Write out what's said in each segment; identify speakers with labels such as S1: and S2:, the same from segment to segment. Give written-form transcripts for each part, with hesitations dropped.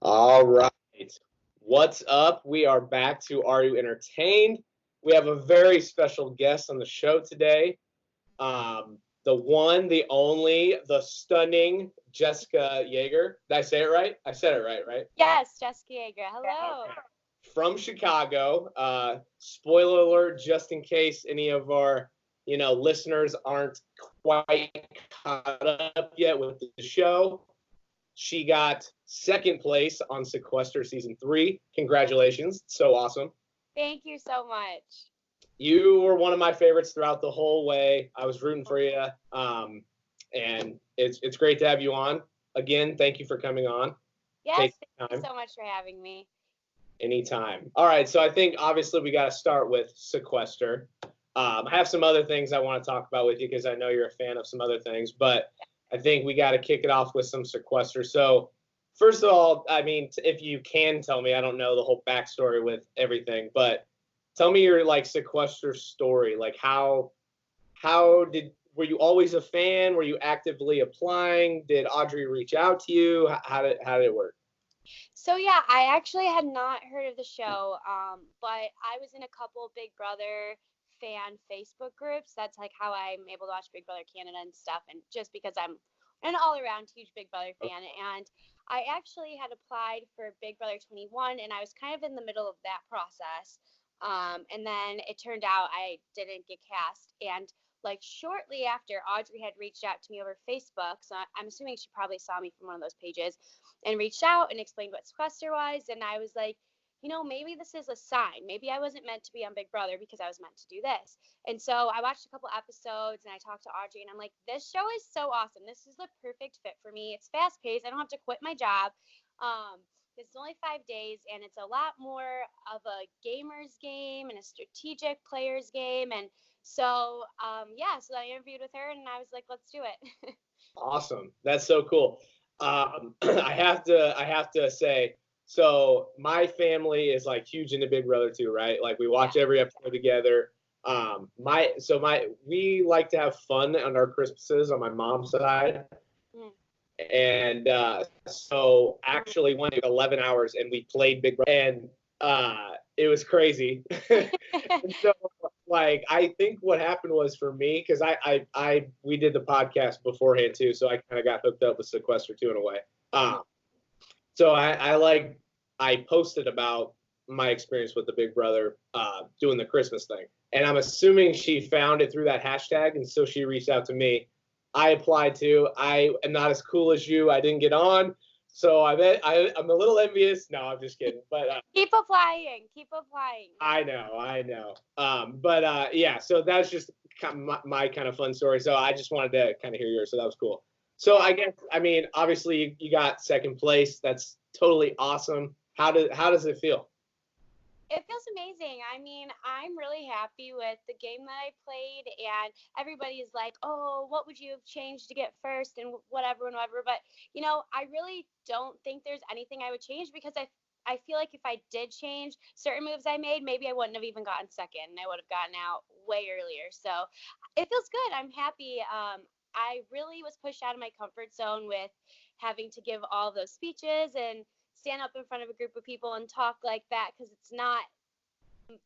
S1: All right. What's up? We are back to Are You Entertained? We have a very special guest on the show today. The one, the only, the stunning Jessica Yaeger. Did I say it right? I said it right?
S2: Yes, Jess Yaeger. Hello.
S1: Okay. From Chicago. Spoiler alert, just in case any of our, listeners aren't quite caught up yet with the show. She got second place on Sequester season 3. Congratulations. So awesome.
S2: Thank you so much.
S1: You were one of my favorites throughout the whole way. I was rooting for you. And it's great to have you on. Again, thank you for coming on.
S2: Yes, thank you so much for having me.
S1: Anytime. All right, so I think obviously we got to start with Sequester. I have some other things I want to talk about with you because I know you're a fan of some other things, but I think we got to kick it off with some Sequester. So first of all, I mean, if you can tell me, I don't know the whole backstory with everything, but tell me your Sequester story. Like were you always a fan? Were you actively applying? Did Audrey reach out to you? How did it work?
S2: So yeah, I actually had not heard of the show, but I was in a couple Big Brother fan Facebook groups. That's like how I'm able to watch Big Brother Canada and stuff, and just because I'm an all-around huge Big Brother fan. And I actually had applied for Big Brother 21, and I was kind of in the middle of that process. And then it turned out I didn't get cast, and like shortly after, Audrey had reached out to me over Facebook, so I'm assuming she probably saw me from one of those pages and reached out and explained what Sequester was. And I was like, maybe this is a sign. Maybe I wasn't meant to be on Big Brother because I was meant to do this. And so I watched a couple episodes and I talked to Audrey and I'm like, this show is so awesome. This is the perfect fit for me. It's fast paced. I don't have to quit my job. It's only 5 days and it's a lot more of a gamer's game and a strategic player's game. And so, so I interviewed with her and I was like, let's do it.
S1: Awesome. That's so cool. I have to say, so my family is like huge into Big Brother too, right? Like we watch every episode together. We like to have fun on our Christmases on my mom's side. And so actually went 11 hours and we played Big Brother and it was crazy. So like I think what happened was for me, because we did the podcast beforehand too, so I kind of got hooked up with Sequester too in a way. So I posted about my experience with the Big Brother doing the Christmas thing, and I'm assuming she found it through that hashtag, and so she reached out to me. I applied to. I am not as cool as you. I didn't get on. So I'm a little envious. No, I'm just kidding. But
S2: keep applying.
S1: I know. Yeah. So that's just my kind of fun story. So I just wanted to kind of hear yours. So that was cool. So I mean, obviously you got second place. That's totally awesome. How does it feel?
S2: It feels amazing. I mean, I'm really happy with the game that I played, and everybody's like, oh, what would you have changed to get first and whatever. But, I really don't think there's anything I would change because I feel like if I did change certain moves I made, maybe I wouldn't have even gotten second and I would have gotten out way earlier. So it feels good. I'm happy. I really was pushed out of my comfort zone with having to give all those speeches and stand up in front of a group of people and talk like that because it's not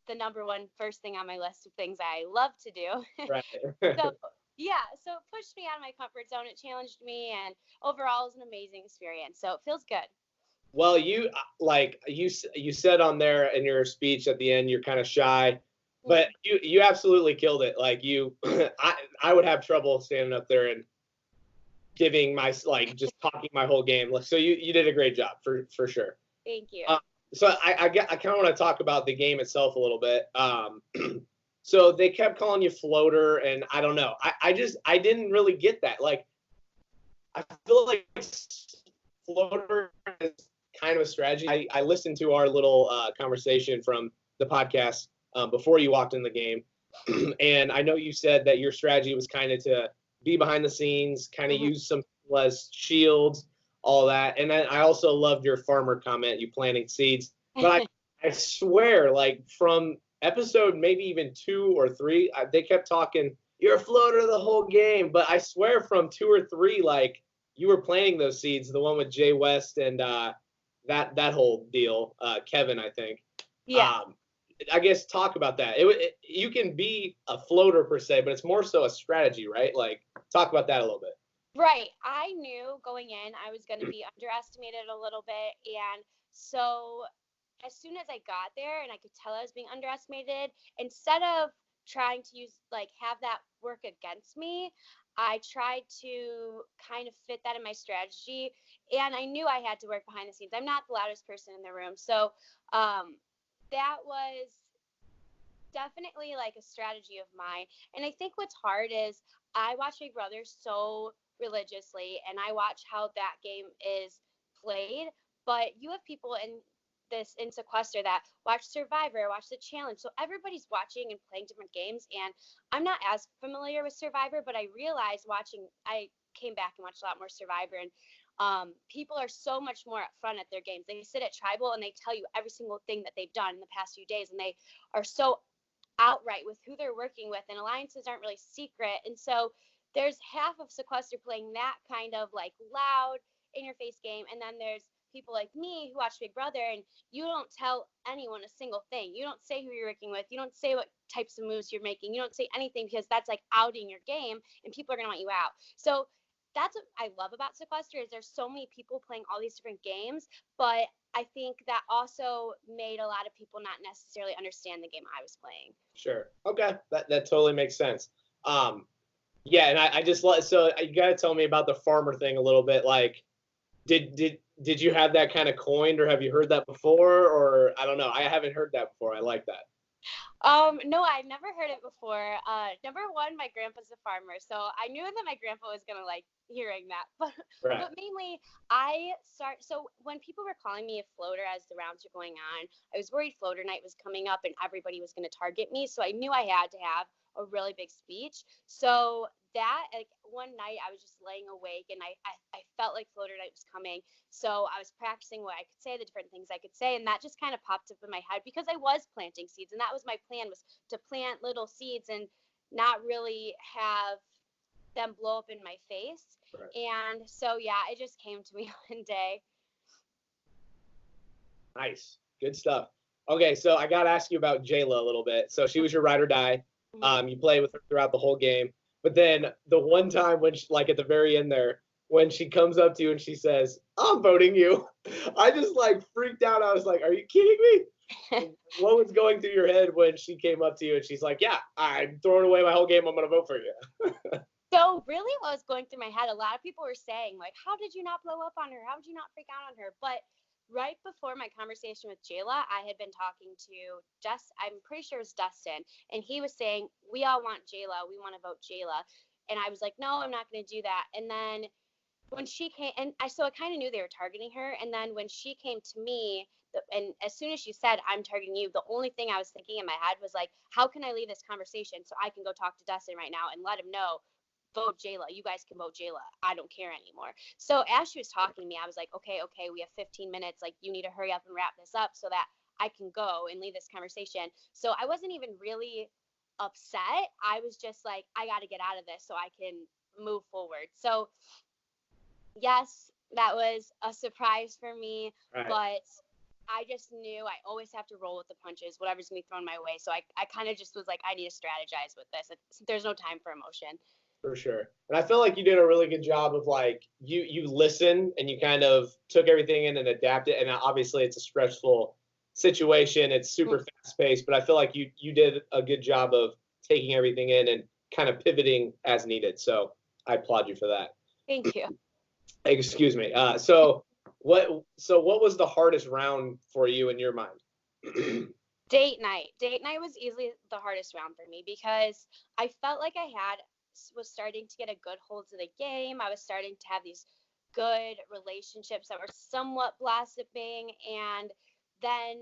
S2: the number one first thing on my list of things I love to do.
S1: Right.
S2: So it pushed me out of my comfort zone. It challenged me, and overall it was an amazing experience. So it feels good.
S1: Well, you said on there in your speech at the end you're kind of shy, but you absolutely killed it. Like I would have trouble standing up there and giving just talking my whole game. So you did a great job for sure.
S2: Thank you.
S1: So I kind of want to talk about the game itself a little bit. So they kept calling you floater, and I don't know. I didn't really get that. Like I feel like floater is kind of a strategy. I listened to our little conversation from the podcast before you walked in the game, and I know you said that your strategy was kind of to be behind the scenes, kind of use some less shields, all that. And then I also loved your farmer comment, you planting seeds. But I swear, like from episode maybe even 2 or 3, they kept talking, you're a floater the whole game. But I swear from 2 or 3, like you were planting those seeds, the one with Jay West and that whole deal. Kevin, I think.
S2: Yeah.
S1: I guess talk about that. You can be a floater per se, but it's more so a strategy, right? Like, talk about that a little bit.
S2: Right. I knew going in I was going to be underestimated a little bit. And so as soon as I got there and I could tell I was being underestimated, instead of trying to use, like, have that work against me, I tried to kind of fit that in my strategy. And I knew I had to work behind the scenes. I'm not the loudest person in the room. So that was definitely like a strategy of mine. And I think what's hard is I watch Big Brother so religiously and I watch how that game is played, but you have people in Sequester that watch Survivor, watch the challenge. So everybody's watching and playing different games, and I'm not as familiar with Survivor, but I realized I came back and watched a lot more Survivor, and people are so much more upfront at their games. They sit at Tribal and they tell you every single thing that they've done in the past few days, and they are so outright with who they're working with, and alliances aren't really secret. And so there's half of Sequester playing that kind of like loud in your face game, and then there's people like me who watch Big Brother, and you don't tell anyone a single thing. You don't say who you're working with, you don't say what types of moves you're making, you don't say anything, because that's like outing your game and people are going to want you out. So that's what I love about Sequester, is there's so many people playing all these different games, but I think that also made a lot of people not necessarily understand the game I was playing.
S1: Sure. Okay. That totally makes sense. Yeah, and I just so you got to tell me about the farmer thing a little bit. Like, did you have that kind of coined, or have you heard that before? Or I don't know. I haven't heard that before. I like that.
S2: No, I've never heard it before. Number one, my grandpa's a farmer, so I knew that my grandpa was gonna like hearing that.
S1: Right.
S2: But mainly, so when people were calling me a floater as the rounds were going on, I was worried floater night was coming up and everybody was gonna target me. So I knew I had to have a really big speech. So that, like, one night I was just laying awake and I felt like floater night was coming. So I was practicing what I could say, the different things I could say, and that just kind of popped up in my head because I was planting seeds, and that was my plan, was to plant little seeds and not really have them blow up in my face. Right. And so yeah, it just came to me one day.
S1: Nice, good stuff. Okay, so I got to ask you about Jayla a little bit. So she was your ride or die. You played with her throughout the whole game, but then the one time when she, like at the very end there, when she comes up to you and she says, "I'm voting you," I just like freaked out. I was like, "Are you kidding me?" What was going through your head when she came up to you and she's like, "Yeah, I'm throwing away my whole game. I'm gonna vote for you."
S2: So really what was going through my head, a lot of people were saying, like, how did you not blow up on her? How did you not freak out on her? But right before my conversation with Jayla, I had been talking to I'm pretty sure it was Dustin, and he was saying, we all want Jayla. We want to vote Jayla. And I was like, no, I'm not going to do that. And then when she came, so I kind of knew they were targeting her. And then when she came to me, and as soon as she said, I'm targeting you, the only thing I was thinking in my head was like, how can I leave this conversation so I can go talk to Dustin right now and let him know, vote Jayla. You guys can vote Jayla. I don't care anymore. So as she was talking to me, I was like, okay, we have 15 minutes. Like, you need to hurry up and wrap this up so that I can go and leave this conversation. So I wasn't even really upset. I was just like, I got to get out of this so I can move forward. So yes, that was a surprise for me, right. But I just knew I always have to roll with the punches, whatever's going to be thrown my way. So I kind of just was like, I need to strategize with this. There's no time for emotion.
S1: For sure. And I feel like you did a really good job of like, you listen and you kind of took everything in and adapted. And obviously it's a stressful situation. It's super fast paced, but I feel like you did a good job of taking everything in and kind of pivoting as needed. So I applaud you for that.
S2: Thank you.
S1: Excuse me. So what was the hardest round for you in your mind?
S2: Date night. Date night was easily the hardest round for me because I felt like I was starting to get a good hold of the game. I was starting to have these good relationships that were somewhat blossoming, and then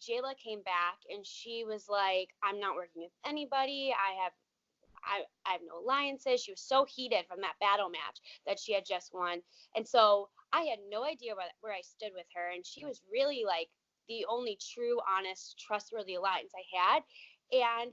S2: Jayla came back and she was like, I'm not working with anybody. I have no alliances. She was so heated from that battle match that she had just won. And so I had no idea where I stood with her. And she was really like the only true, honest, trustworthy alliance I had. And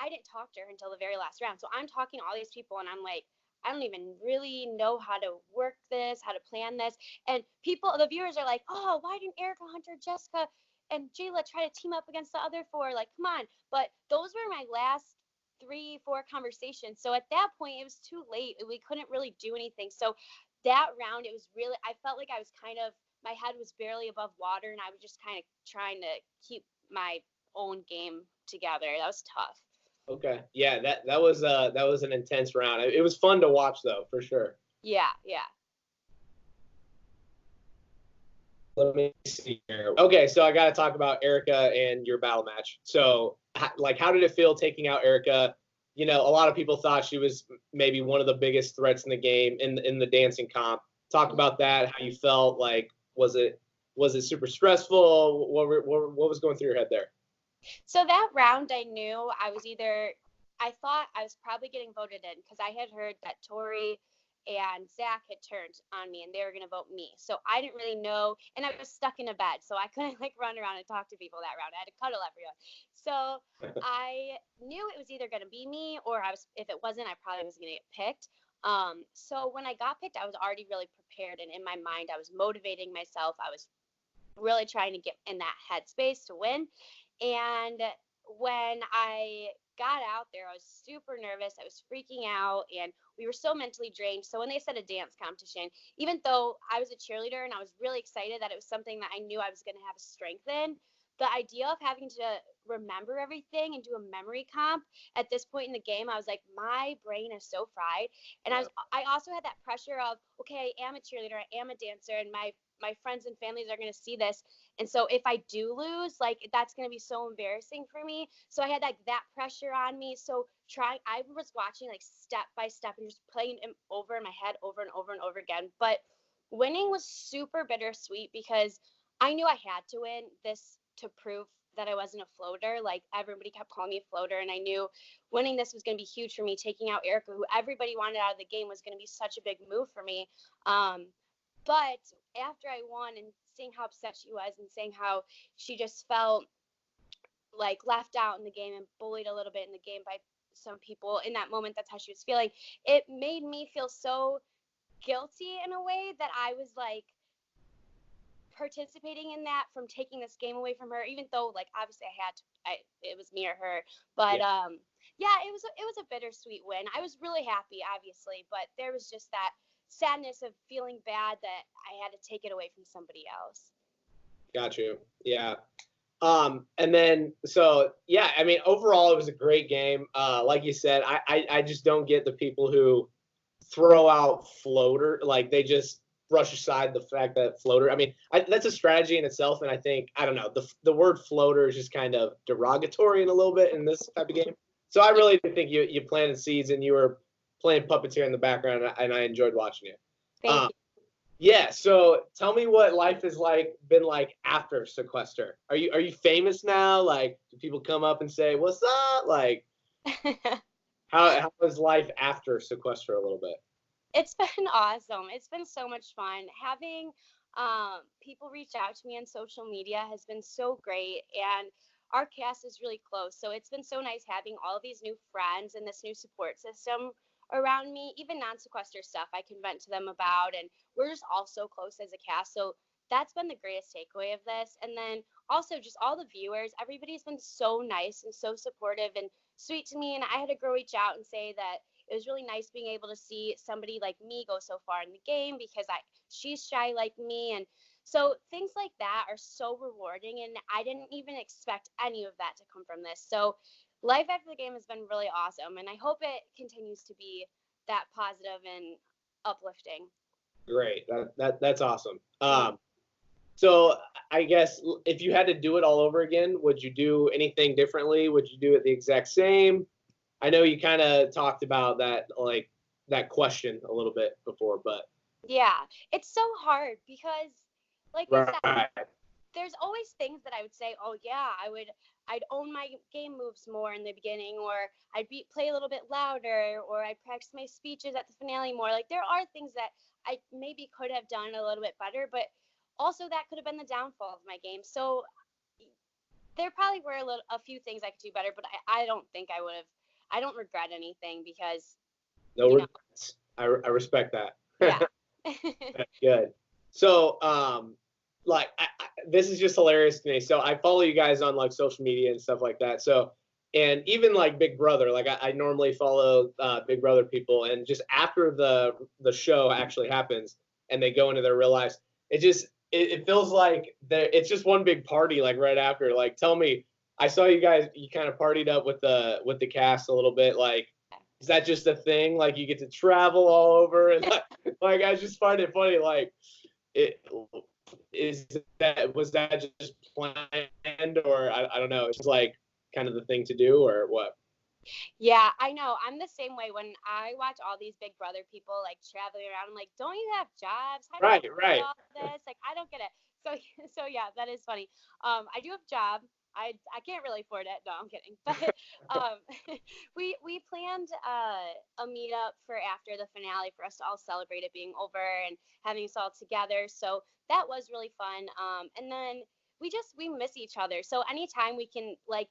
S2: I didn't talk to her until the very last round. So I'm talking to all these people and I'm like, I don't even really know how to work this, how to plan this. And the viewers are like, oh, why didn't Erica, Hunter, Jessica, and Jayla try to team up against the other four? Like, come on. But those were my last 3-4 conversations. So at that point, it was too late. We couldn't really do anything. So that round, it was really, I felt like I was my head was barely above water, and I was just kind of trying to keep my own game together. That was tough.
S1: Okay. Yeah, that was an intense round. It was fun to watch though, for sure.
S2: Yeah.
S1: Let me see here. Okay, so I got to talk about Erica and your battle match. So, how did it feel taking out Erica? A lot of people thought she was maybe one of the biggest threats in the game in the dancing comp. Talk about that. How you felt? Like, was it super stressful? What was going through your head there?
S2: So that round, I knew I thought I was probably getting voted in because I had heard that Tori and Zach had turned on me and they were going to vote me. So I didn't really know. And I was stuck in a bed. So I couldn't run around and talk to people that round. I had to cuddle everyone. So I knew it was either going to be me or if it wasn't, I probably was going to get picked. So when I got picked, I was already really prepared. And in my mind, I was motivating myself. I was really trying to get in that headspace to win. And when I got out there, I was super nervous. I was freaking out, and we were so mentally drained. So when they said a dance competition, even though I was a cheerleader and I was really excited that it was something that I knew I was going to have a strength in, the idea of having to remember everything and do a memory comp at this point in the game, I was like, my brain is so fried. And I also had that pressure of, okay, I am a cheerleader, I am a dancer, and my friends and families are going to see this. And so if I do lose, that's going to be so embarrassing for me. So I had that pressure on me. So I was watching step by step and just playing it over in my head over and over and over again. But winning was super bittersweet because I knew I had to win this to prove that I wasn't a floater. Everybody kept calling me a floater, and I knew winning this was going to be huge for me. Taking out Erica, who everybody wanted out of the game, was going to be such a big move for me. But after I won and seeing how upset she was and saying how she just felt left out in the game and bullied a little bit in the game by some people in that moment, that's how she was feeling. It made me feel so guilty in a way that I was participating in that from taking this game away from her, even though obviously it was me or her. But yeah, it was a bittersweet win. I was really happy, obviously, but there was just that sadness of feeling bad that I had to take it away from somebody else.
S1: Got you. Yeah. And then, so yeah, I mean, overall, it was a great game. Like you said, I just don't get the people who throw out floater, they just brush aside the fact that floater. I mean, that's a strategy in itself, and I think, I don't know, the word floater is just kind of derogatory in a little bit in this type of game. So I really did think you planted seeds and you were playing puppeteer in the background, and I enjoyed watching you.
S2: Thank you.
S1: Yeah, so tell me what life is been like after Sequester. Are you famous now? Do people come up and say, "What's up?" How was life after Sequester a little bit?
S2: It's been awesome. It's been so much fun. Having people reach out to me on social media has been so great, and our cast is really close. So it's been so nice having all of these new friends and this new support system around me. Even non-Sequester stuff I can vent to them about, and we're just all so close as a cast. So that's been the greatest takeaway of this. And then also just all the viewers, everybody's been so nice and so supportive and sweet to me. And I had a girl reach out and say that it was really nice being able to see somebody like me go so far in the game because she's shy like me. And so things like that are so rewarding, and I didn't even expect any of that to come from this. So life after the game has been really awesome, and I hope it continues to be that positive and uplifting.
S1: Great. That's awesome. So I guess if you had to do it all over again, would you do anything differently? Would you do it the exact same? I know you kind of talked about that question a little bit before, but
S2: yeah, it's so hard because
S1: right.
S2: I said, there's always things that I would say, oh yeah, I'd own my game moves more in the beginning, or I'd play a little bit louder, or I'd practice my speeches at the finale more. There are things that I maybe could have done a little bit better, but also that could have been the downfall of my game. So there probably were a few things I could do better, but I don't think I would have. I don't regret anything because
S1: no regrets. I respect that.
S2: Yeah.
S1: That's good. So, like, this is just hilarious to me. So I follow you guys on like social media and stuff like that. So, and even like Big Brother, like I normally follow Big Brother people, and just after the show actually happens and they go into their real lives, it feels like it's just one big party like right after. Like, tell me, I saw you guys, you kind of partied up with the cast a little bit. Like, is that just a thing? Like, you get to travel all over, and like I just find it funny. Like, it was that just planned, or I don't know? It's just like kind of the thing to do, or what?
S2: Yeah, I know. I'm the same way. When I watch all these Big Brother people like traveling around, I'm like, don't you have jobs? How do
S1: Right,
S2: you
S1: right.
S2: do all this? Like, I don't get it. So, so yeah, that is funny. I do have a job. I can't really afford it. No, I'm kidding. But um, we planned a meetup for after the finale for us to all celebrate it being over and having us all together. So that was really fun. And then we miss each other. So anytime we can like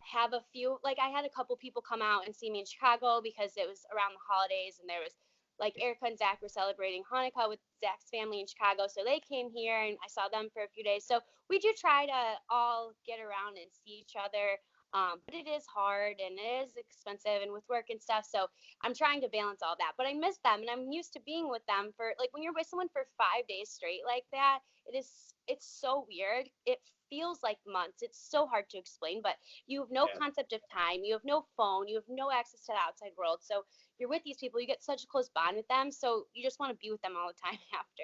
S2: have a few, like I had a couple people come out and see me in Chicago because it was around the holidays, and there was like Erica and Zach were celebrating Hanukkah with Zach's family in Chicago, so they came here and I saw them for a few days. So we do try to all get around and see each other, but it is hard and it is expensive and with work and stuff, so I'm trying to balance all that. But I miss them and I'm used to being with them for like when you're with someone for 5 days straight like that, it's so weird. It feels like months. It's so hard to explain, but you have no concept of time. You have no phone. You have no access to the outside world. So you're with these people. You get such a close bond with them. So you just want to be with them all the time after.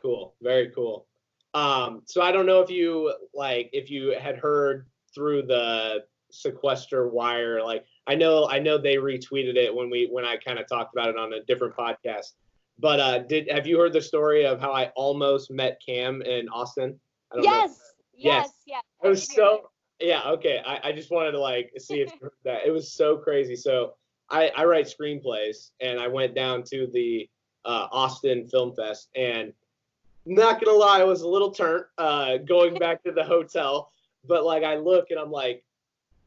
S1: Cool. Very cool. So I don't know if you had heard through the Sequester wire. Like I know they retweeted it when I kind of talked about it on a different podcast. But have you heard the story of how I almost met Cam in Austin? I don't know.
S2: Yes.
S1: It was so, yeah, okay. I just wanted to like see if you heard that. It was so crazy. So I write screenplays, and I went down to the Austin Film Fest, and not gonna lie, I was a little turnt going back to the hotel. But like I look and I'm like,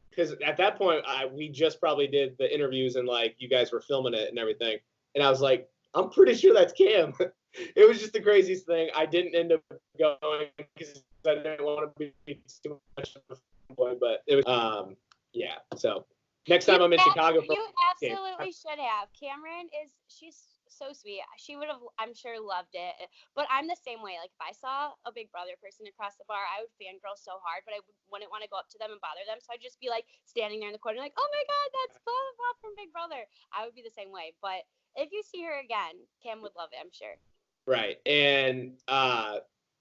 S1: because at that point we just probably did the interviews and like you guys were filming it and everything, and I was like, I'm pretty sure that's Cam. It was just the craziest thing. I didn't end up going because I didn't want to be too much of a fanboy, but it was yeah. So next time I'm in Chicago,
S2: you absolutely should have. Cameron she's so sweet. She would have, I'm sure, loved it. But I'm the same way. Like if I saw a Big Brother person across the bar, I would fangirl so hard, but I wouldn't want to go up to them and bother them. So I'd just be like standing there in the corner, like, oh my God, that's blah blah blah from Big Brother. I would be the same way. But if you see her again, Cam would love it, I'm sure.
S1: Right. And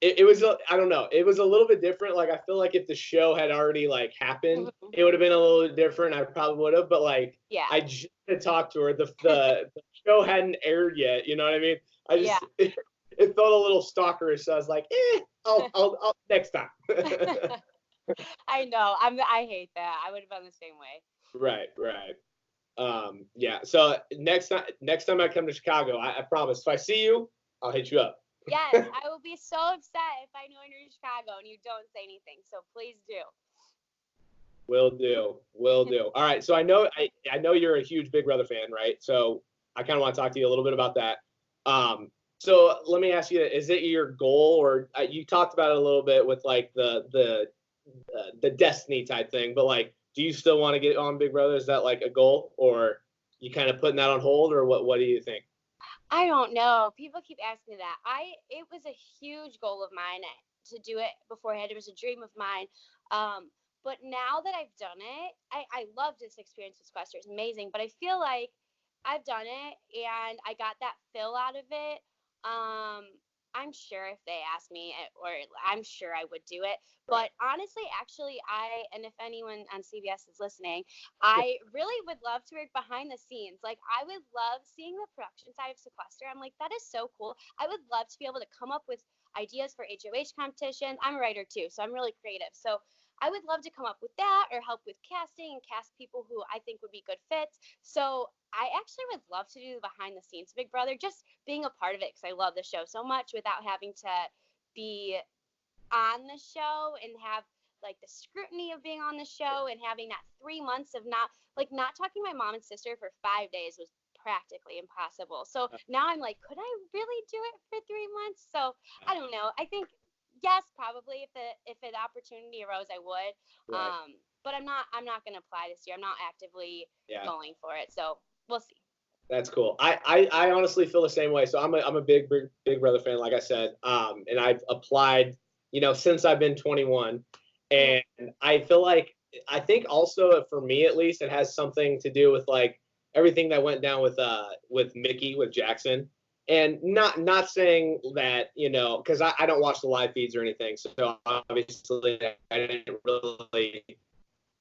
S1: it was I don't know, it was a little bit different. Like I feel like if the show had already like happened, it would have been a little different. I probably would have, but like I just had talked to her. The show hadn't aired yet, you know what I mean? I just it felt a little stalkerish, so I was like, I'll next time.
S2: I know. I hate that. I would have been the same way.
S1: Right. Yeah. So next time I come to Chicago, I promise if I see you, I'll hit you up.
S2: Yes, I will be so upset if I know you're in Chicago and you don't say anything. So please do.
S1: Will do. All right. So I know you're a huge Big Brother fan, right? So I kind of want to talk to you a little bit about that. So let me ask you: is it your goal, or you talked about it a little bit with like the destiny type thing? But like, do you still want to get on Big Brother? Is that like a goal, or you kind of putting that on hold, or what? What do you think?
S2: I don't know. People keep asking me that. It was a huge goal of mine to do it beforehand. It was a dream of mine. But now that I've done it, I love this experience with Sequester. It's amazing. But I feel like I've done it and I got that fill out of it. I'm sure if they asked me, or I'm sure I would do it. But honestly, actually, and if anyone on CBS is listening, I really would love to work behind the scenes. Like, I would love seeing the production side of Sequester. I'm like, that is so cool. I would love to be able to come up with ideas for HOH competitions. I'm a writer too, so I'm really creative. So I would love to come up with that or help with casting and cast people who I think would be good fits. So I actually would love to do the behind the scenes Big Brother, just being a part of it because I love the show so much without having to be on the show and have like the scrutiny of being on the show and having that 3 months of not talking to my mom and sister for 5 days was practically impossible. So now I'm like, could I really do it for 3 months? So I don't know. I think yes, probably if an opportunity arose, I would.
S1: Right.
S2: But I'm not going to apply this year. I'm not actively going for it. So we'll see.
S1: That's cool. I honestly feel the same way. So I'm a big Brother fan, like I said. And I've applied, since I've been 21, and I feel like I think also for me at least it has something to do with like everything that went down with Mickey with Jackson, and not saying that because I don't watch the live feeds or anything, so obviously I didn't really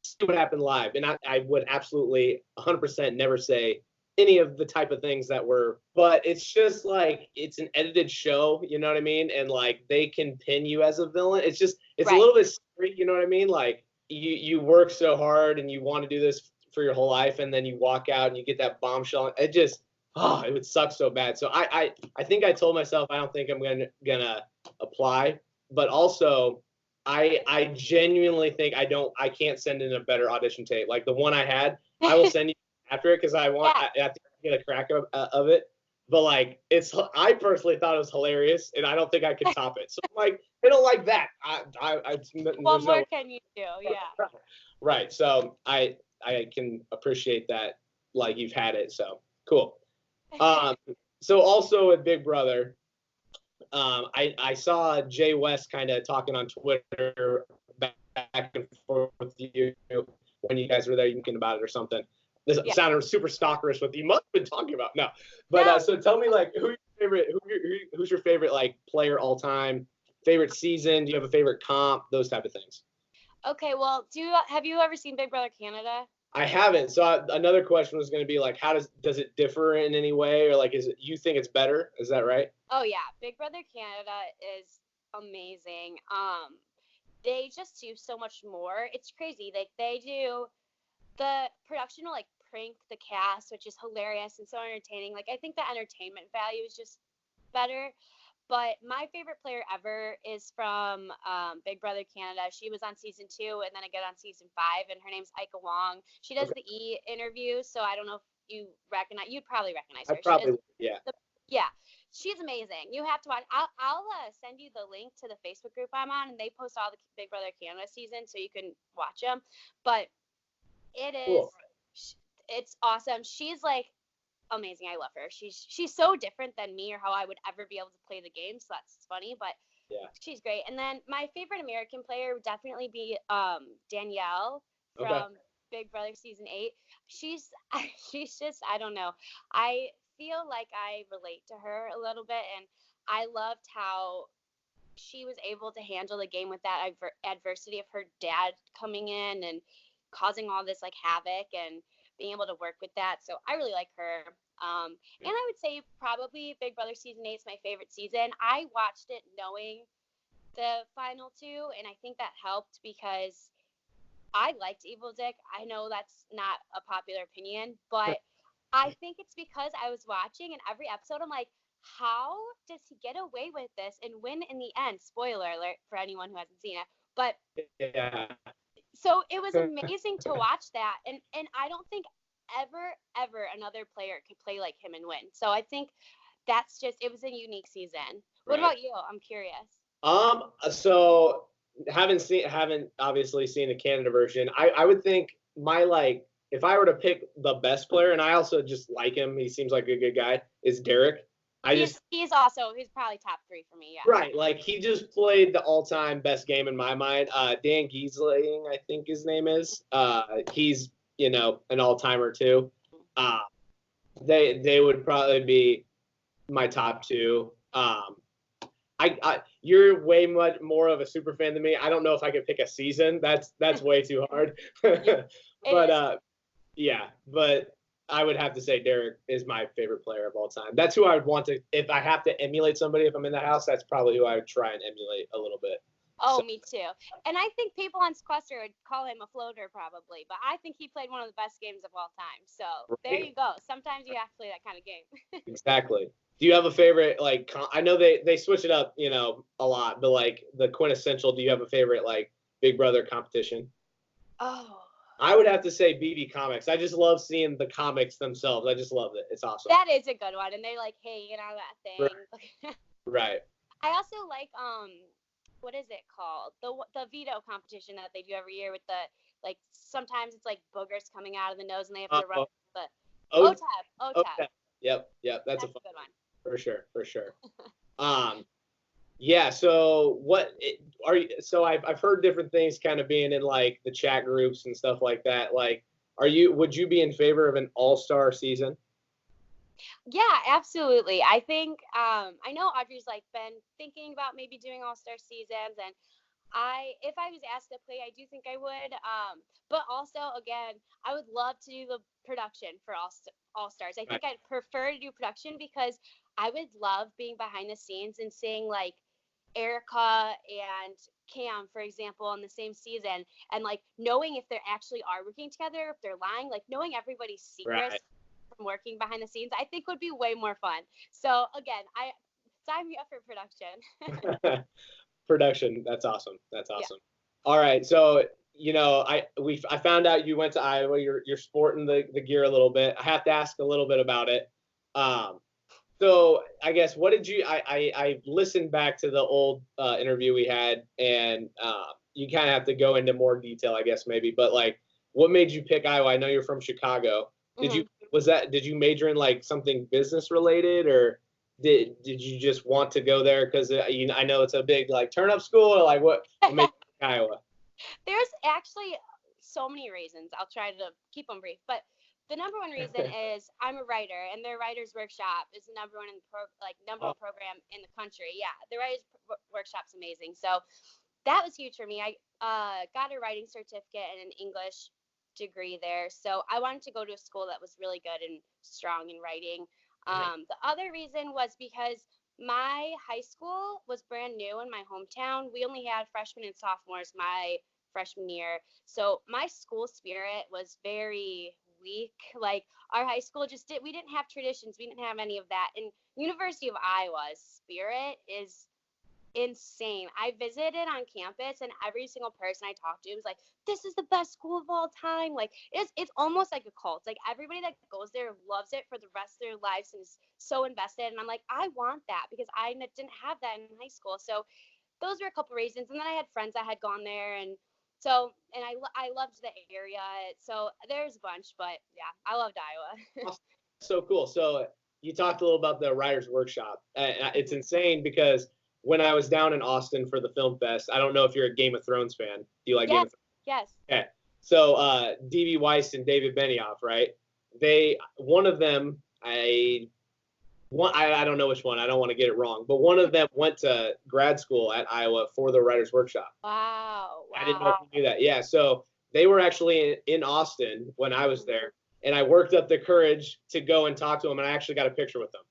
S1: see what happened live, and I would absolutely 100% never say any of the type of things that were, but it's just like it's an edited show, you know what I mean? And like they can pin you as a villain. It's a little bit scary, you know what I mean? Like you work so hard and you want to do this for your whole life, and then you walk out and you get that bombshell. It just it would suck so bad. So I think I told myself I don't think I'm gonna apply, but also I genuinely think I can't send in a better audition tape. Like the one I had, I will send you after it because I have to get a crack of it. But like I personally thought it was hilarious, and I don't think I could top it. So like I don't like that.
S2: What more can you do? Yeah.
S1: Right. So I can appreciate that. Like you've had it. So cool. So also with Big Brother, I saw Jay West kind of talking on Twitter back and forth with you when you guys were there thinking about it or something. This sounded super stalkerish. What you must have been talking about. No, but so tell me, like, who's your favorite like player all time? Favorite season? Do you have a favorite comp? Those type of things.
S2: Okay, well, have you ever seen Big Brother Canada?
S1: I haven't. So another question was going to be like, how does it differ in any way, or like you think it's better? Is that right?
S2: Oh yeah, Big Brother Canada is amazing. They just do so much more. It's crazy. Like they do the production will like prank the cast, which is hilarious and so entertaining. Like I think the entertainment value is just better. But my favorite player ever is from Big Brother Canada. She was on season 2 and then again on season 5, and her name's Ika Wong. She does the E interview, so I don't know if you recognize. You'd probably recognize her. Yeah, she's amazing. You have to watch. I'll send you the link to the Facebook group I'm on, and they post all the Big Brother Canada season, so you can watch them. But it is, it's awesome. She's like amazing. I love her. She's so different than me or how I would ever be able to play the game, so that's funny, but she's great. And then my favorite American player would definitely be Danielle from Big Brother season 8. She's just, I don't know, I feel like I relate to her a little bit, and I loved how she was able to handle the game with that adversity of her dad coming in and causing all this like havoc and being able to work with that. So I really like her. And I would say probably Big Brother season 8 is my favorite season. I watched it knowing the final 2, and I think that helped because I liked Evil Dick. I know that's not a popular opinion, but I think it's because I was watching, and every episode I'm like, how does he get away with this and win in the end? Spoiler alert for anyone who hasn't seen it. But so it was amazing to watch that, and I don't think ever another player could play like him and win. So I think that's just, it was a unique season. What about you? I'm curious.
S1: So haven't obviously seen the Canada version. I would think if I were to pick the best player, and I also just like him, he seems like a good guy, is Derek.
S2: He's probably top 3 for me. Yeah.
S1: Right. Like he just played the all-time best game in my mind. Dan Giesling, I think his name is. He's, an all-timer too. They would probably be my top 2. You're way much more of a super fan than me. I don't know if I could pick a season. That's way too hard. But I would have to say Derek is my favorite player of all time. That's who I would want to, if I have to emulate somebody, if I'm in the house, that's probably who I would try and emulate a little bit.
S2: Oh, me too. And I think people on Sequester would call him a floater probably, but I think he played one of the best games of all time. So there you go. Sometimes you have to play that kind of game.
S1: Exactly. Do you have a favorite, like, I know they switch it up, a lot, but like the quintessential, do you have a favorite, like, Big Brother competition?
S2: Oh,
S1: I would have to say BB Comics. I just love seeing the comics themselves. I just love it. It's awesome.
S2: That is a good one, and they're like hanging on that thing.
S1: Right.
S2: I also like what is it called? The veto competition that they do every year with the like sometimes it's like boogers coming out of the nose and they have to run the OTEP.
S1: Yep, that's a
S2: good one.
S1: For sure. Yeah, so I've heard different things kind of being in like the chat groups and stuff like that. Like would you be in favor of an all-star season?
S2: Yeah, absolutely. I think I know Audrey's like been thinking about maybe doing all-star seasons, and if I was asked to play, I do think I would. But also, again, I would love to do the production for all stars. I think I'd prefer to do production because I would love being behind the scenes and seeing like Erica and Cam, for example, in the same season, and like knowing if they actually are working together, if they're lying, like knowing everybody's secrets from working behind the scenes, I think would be way more fun. So again, I sign me up for production.
S1: Production. That's awesome. Yeah. All right. So, I found out you went to Iowa. You're sporting the gear a little bit. I have to ask a little bit about it. So I guess what did you? I listened back to the old interview we had, and you kind of have to go into more detail, I guess maybe. But like, what made you pick Iowa? I know you're from Chicago. Did you major in like something business related, or did you just want to go there because I know it's a big like turn up school, or like what made you pick Iowa?
S2: There's actually so many reasons. I'll try to keep them brief, but the number one reason is I'm a writer, and their writers workshop is the number one program in the country. Yeah, the writers workshop's amazing. So that was huge for me. I got a writing certificate and an English degree there, so I wanted to go to a school that was really good and strong in writing. The other reason was because my high school was brand new in my hometown. We only had freshmen and sophomores my freshman year, so my school spirit was very week. Like our high school we didn't have traditions. We didn't have any of that. And University of Iowa's spirit is insane. I visited on campus, and every single person I talked to was like, this is the best school of all time. Like it's almost like a cult. Like everybody that goes there loves it for the rest of their lives and is so invested. And I'm like, I want that because I didn't have that in high school. So those were a couple reasons. And then I had friends that had gone there, and I loved the area. So there's a bunch, but yeah, I loved Iowa.
S1: So cool. So you talked a little about the writers workshop. It's insane because when I was down in Austin for the film fest, I don't know if you're a Game of Thrones fan. Do you like Game of Thrones?
S2: Yes.
S1: Okay. So D.B. Weiss and David Benioff, right? One of them, I don't know which one. I don't want to get it wrong, but one of them went to grad school at Iowa for the writers workshop.
S2: Wow.
S1: I didn't know if you knew that. Yeah. So they were actually in Austin when I was there, and I worked up the courage to go and talk to them, and I actually got a picture with them.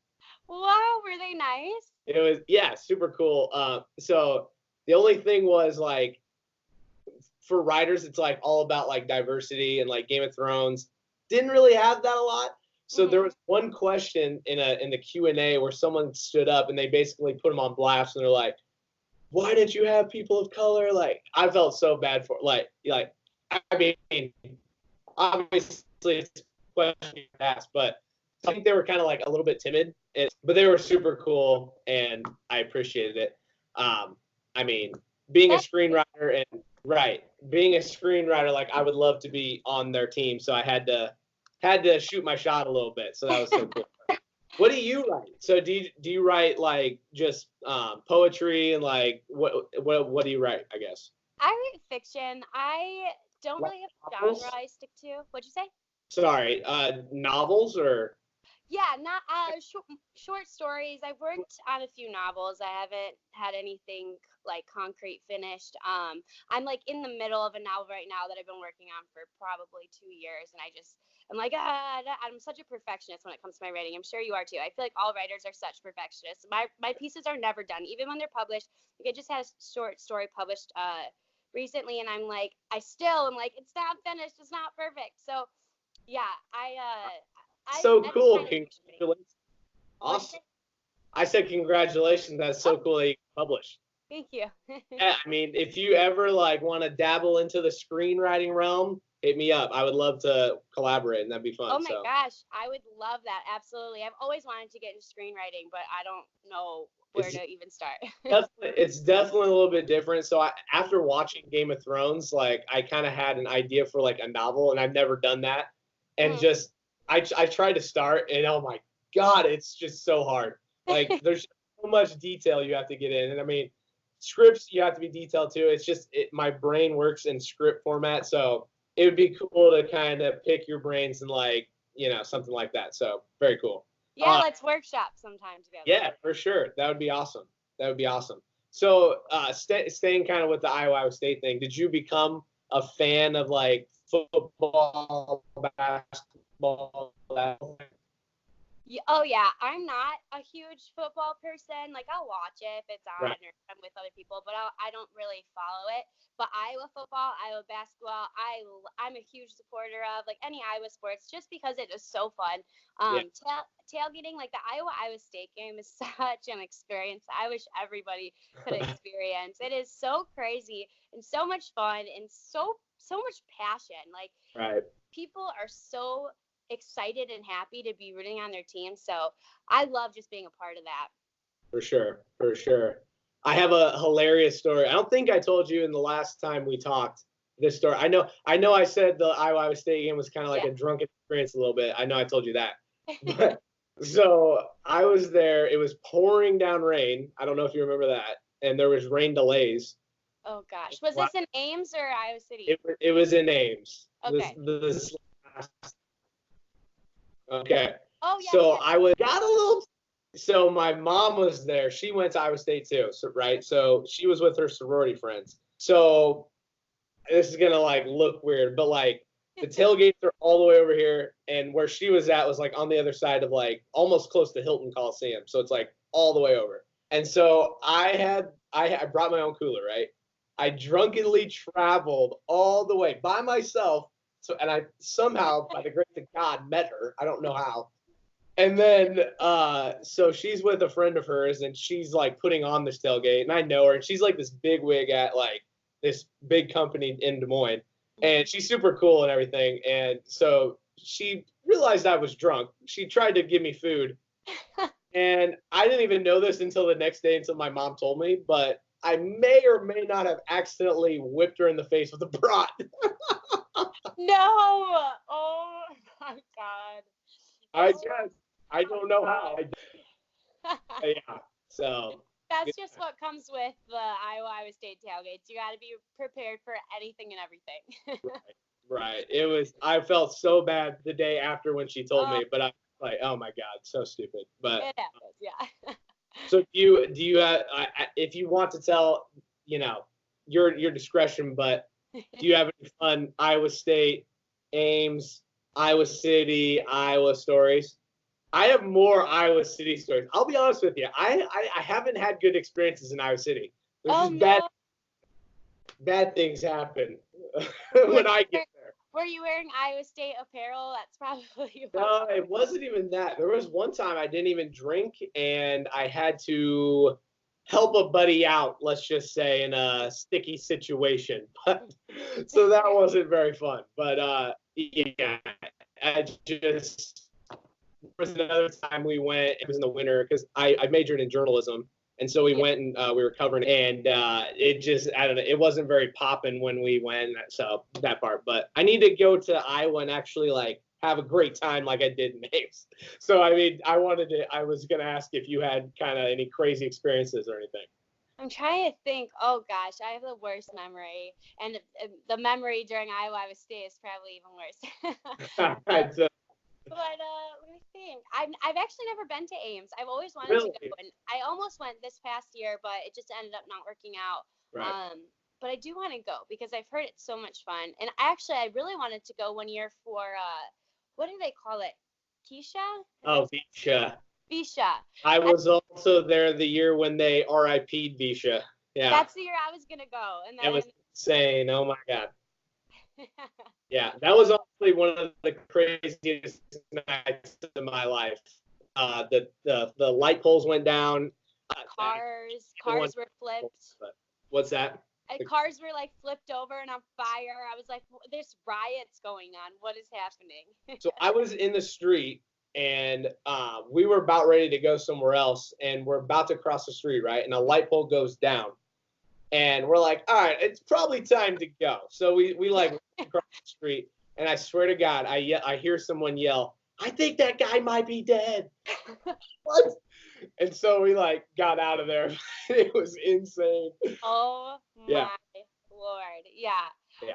S2: Wow. Were they nice?
S1: It was, yeah, super cool. So the only thing was like, for writers, it's like all about like diversity, and like Game of Thrones didn't really have that a lot. So there was one question in the Q&A where someone stood up and they basically put them on blast, and they're like, why didn't you have people of color? Like, I felt so bad for I mean, obviously it's a question you ask, but I think they were kind of like a little bit timid, but they were super cool, and I appreciated it. I mean, being a screenwriter, like I would love to be on their team, so I had to shoot my shot a little bit. So that was so cool. What do you write? So do you write like just poetry, and like what do you write, I guess?
S2: I write fiction. I don't really have a genre I stick to. What'd you say?
S1: Sorry, novels or?
S2: Yeah, not short stories. I've worked on a few novels. I haven't had anything like concrete finished. I'm like in the middle of a novel right now that I've been working on for probably 2 years, and I'm like, I'm such a perfectionist when it comes to my writing. I'm sure you are too. I feel like all writers are such perfectionists. My pieces are never done, even when they're published. Like I just had a short story published recently, and I'm like, it's not finished. It's not perfect. So yeah,
S1: So cool. Congratulations. Awesome. I said congratulations. That's so cool that you published.
S2: Thank you.
S1: Yeah, I mean, if you ever like want to dabble into the screenwriting realm, hit me up. I would love to collaborate, and that'd be fun.
S2: Oh my
S1: So
S2: gosh, I would love that. Absolutely. I've always wanted to get into screenwriting, but I don't know where
S1: it's
S2: to even start.
S1: it's definitely a little bit different. So after watching Game of Thrones, like I kind of had an idea for like a novel, and I've never done that. And
S2: Mhm.
S1: just I tried to start, and oh my God, it's just so hard. Like there's so much detail you have to get in, and I mean, scripts you have to be detailed too. It's just my brain works in script format, so it would be cool to kind of pick your brains and like something like that. So very cool.
S2: Yeah, let's workshop sometime together.
S1: Yeah, for sure. That would be awesome. That would be awesome. So, staying kind of with the Iowa State thing, did you become a fan of like football, basketball?
S2: Oh yeah, I'm not a huge football person. Like I'll watch it if it's on
S1: Right.
S2: or I'm with other people, but I don't really follow it. But Iowa football, Iowa basketball, I'm a huge supporter of like any Iowa sports just because it is so fun.
S1: Yeah.
S2: Tailgating like the Iowa State game is such an experience. I wish everybody could experience. It is so crazy and so much fun and so much passion. Like
S1: Right.
S2: people are so excited and happy to be rooting on their team. So I love just being a part of that.
S1: For sure. For sure. I have a hilarious story. I don't think I told you in the last time we talked this story. I know I said the Iowa State game was kind of like
S2: Yeah.
S1: a drunken experience a little bit. I know I told you that. But so I was there. It was pouring down rain. I don't know if you remember that. And there was rain delays.
S2: Oh gosh, was this in Ames or Iowa City?
S1: It was in Ames.
S2: Okay.
S1: This okay.
S2: Oh yeah,
S1: So
S2: yeah.
S1: I got a little. So my mom was there. She went to Iowa State too. So right. So she was with her sorority friends. So this is gonna like look weird, but like the tailgates are all the way over here, and where she was at was like on the other side of like almost close to Hilton Coliseum. So it's like all the way over. And so I brought my own cooler, right? I drunkenly traveled all the way by myself. So and I somehow, by the grace of God, met her. I don't know how. And then so she's with a friend of hers, and she's like putting on this tailgate, and I know her, and she's like this big wig at like this big company in Des Moines, and she's super cool and everything. And so she realized I was drunk. She tried to give me food, and I didn't even know this until the next day, until my mom told me. But I may or may not have accidentally whipped her in the face with a brat.
S2: No. Oh my God.
S1: I guess I don't know how. Yeah. So
S2: That's just what comes with the Iowa State tailgates. You got to be prepared for anything and everything.
S1: right. It was. I felt so bad the day after when she told
S2: Oh,
S1: me, but I like, oh my God, so stupid. But
S2: it happens, yeah.
S1: so do you have if you want to tell, your discretion, but do you have any fun Iowa State, Ames, Iowa City, Iowa stories? I have more Iowa City stories. I'll be honest with you. I haven't had good experiences in Iowa City. There's
S2: Oh
S1: just
S2: no.
S1: bad things happen
S2: Were
S1: when
S2: you
S1: I get
S2: wearing,
S1: there.
S2: were you wearing Iowa State apparel? That's probably why.
S1: No, it wasn't even that. There was one time I didn't even drink, and I had to help a buddy out, let's just say, in a sticky situation. But so that wasn't very fun. But yeah, I just there was another time we went. It was in the winter because I majored in journalism, and so we
S2: Yeah.
S1: went and we were covering, and it just I don't know. It wasn't very popping when we went. So that part, but I need to go to Iowa and actually like have a great time like I did in Ames. So I mean, I was gonna ask if you had kind of any crazy experiences or anything.
S2: I'm trying to think. Oh gosh, I have the worst memory, and the memory during Iowa State is probably even worse. but
S1: So,
S2: let me think. I've actually never been to Ames. I've always wanted to
S1: really,
S2: go, and I almost went this past year, but it just ended up not working out.
S1: right?
S2: But I do want to go because I've heard it's so much fun. And actually, I really wanted to go one year for what do they call it? Keisha?
S1: Oh, Visha.
S2: Visha.
S1: I was also there the year when they RIP'd Visha. Yeah,
S2: That's the year I was gonna go, and
S1: it was
S2: then
S1: insane. Oh my God. Yeah, that was honestly one of the craziest nights of my life. The light poles went down.
S2: Cars were flipped.
S1: What's that?
S2: Cars were like flipped over and on fire. I was like, there's riots going on. What is happening?
S1: So I was in the street and we were about ready to go somewhere else, and we're about to cross the street, right? And a light pole goes down, and we're like, all right, it's probably time to go. So we like across the street, and I swear to God, I hear someone yell, I think that guy might be dead. What? And so we like got out of there. It was insane.
S2: Oh my Lord. Yeah.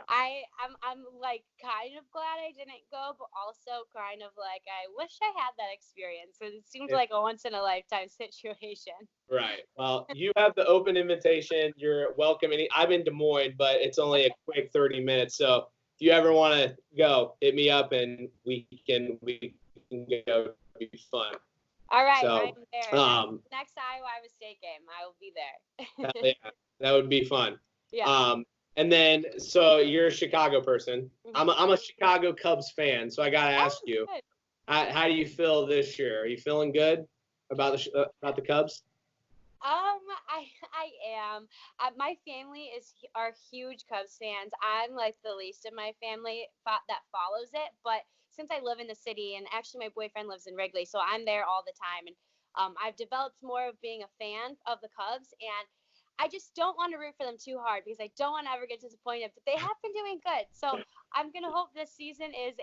S2: I'm like kind of glad I didn't go, but also kind of like I wish I had that experience. It seems like a once in a lifetime situation.
S1: Right. Well, you have the open invitation. You're welcome. I'm in Des Moines, but it's only a quick 30 minutes. So if you ever want to go, hit me up and we can go. It'll be fun.
S2: All right,
S1: so,
S2: I'm there. Next Iowa State game, I will be there.
S1: Yeah, that would be fun.
S2: Yeah.
S1: And then, so you're a Chicago person. Mm-hmm. I'm a Chicago Cubs fan, so I gotta ask you, how do you feel this year? Are you feeling good about the Cubs?
S2: I am. My family are huge Cubs fans. I'm like the least of my family that follows it, but since I live in the city, and actually my boyfriend lives in Wrigley, so I'm there all the time, and I've developed more of being a fan of the Cubs, and I just don't want to root for them too hard because I don't want to ever get disappointed, but they have been doing good. So I'm going to hope this season is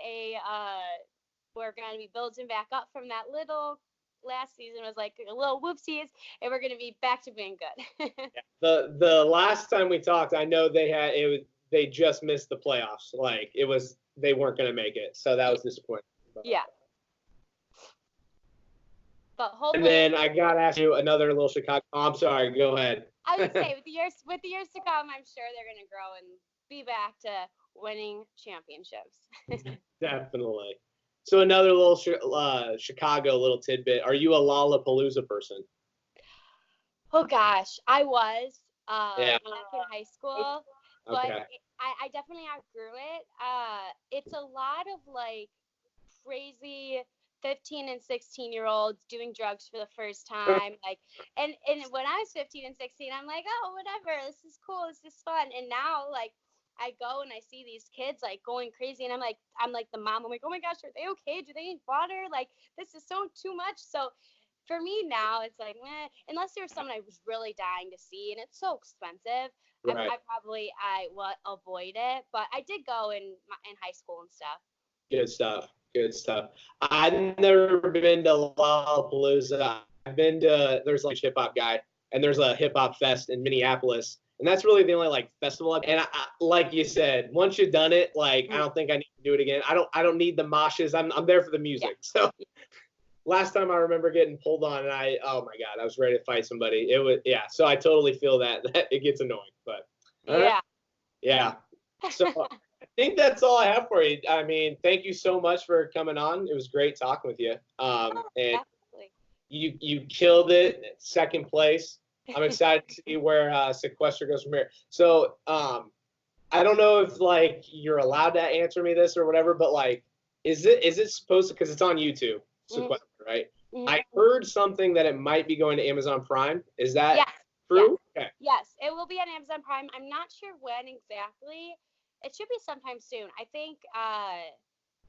S2: we're going to be building back up from that little. Last season was like a little whoopsies, and we're going to be back to being good.
S1: The last time we talked, I know they just missed the playoffs. Like they weren't going to make it, so that was disappointing.
S2: Yeah. But hopefully.
S1: And then I got to ask you another little Chicago. Oh, I'm sorry. Go ahead.
S2: I would say with the years to come, I'm sure they're going to grow and be back to winning championships.
S1: Definitely. So another little Chicago little tidbit. Are you a Lollapalooza person?
S2: Oh gosh, I was back in high school, but
S1: okay.
S2: I definitely outgrew it. It's a lot of like crazy 15 and 16-year-olds doing drugs for the first time, like, and when I was 15 and 16, I'm like, oh, whatever, this is cool, this is fun, and now like. I go and I see these kids like going crazy, and I'm like the mom. I'm like, oh my gosh, are they okay? Do they need water? Like, this is so too much. So for me now, it's like, unless there was someone I was really dying to see, and it's so expensive, right. I will avoid it. But I did go in high school and stuff.
S1: Good stuff. I've never been to Lollapalooza. I've been to, there's like a hip hop guy, and there's a hip hop fest in Minneapolis. And that's really the only like festival. And I, like you said, once you've done it, like I don't think I need to do it again. I don't need the moshes. I'm there for the music. Yeah. So last time I remember getting pulled on, and oh my God, I was ready to fight somebody. It was So I totally feel that it gets annoying, but yeah. So I think that's all I have for you. I mean, thank you so much for coming on. It was great talking with you. And
S2: definitely.
S1: You killed it. Second place. I'm excited to see where Sequester goes from here. So I don't know if like you're allowed to answer me this or whatever, but like, is it supposed to, because it's on YouTube, Sequester, right? Mm-hmm. I heard something that it might be going to Amazon Prime. Is that true?
S2: Yes. Okay. Yes, it will be on Amazon Prime. I'm not sure when exactly. It should be sometime soon. I think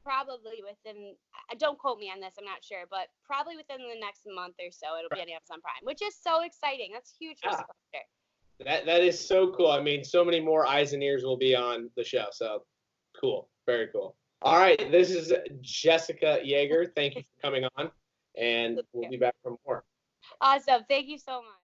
S2: probably within, don't quote me on this, I'm not sure, but probably within the next month or so, it'll be on Amazon Prime, which is so exciting. That's huge for Sequester.
S1: That is so cool. I mean, so many more eyes and ears will be on the show. So cool. Very cool. All right. This is Jessica Yaeger. Thank you for coming on, and we'll be back for more.
S2: Awesome. Thank you so much.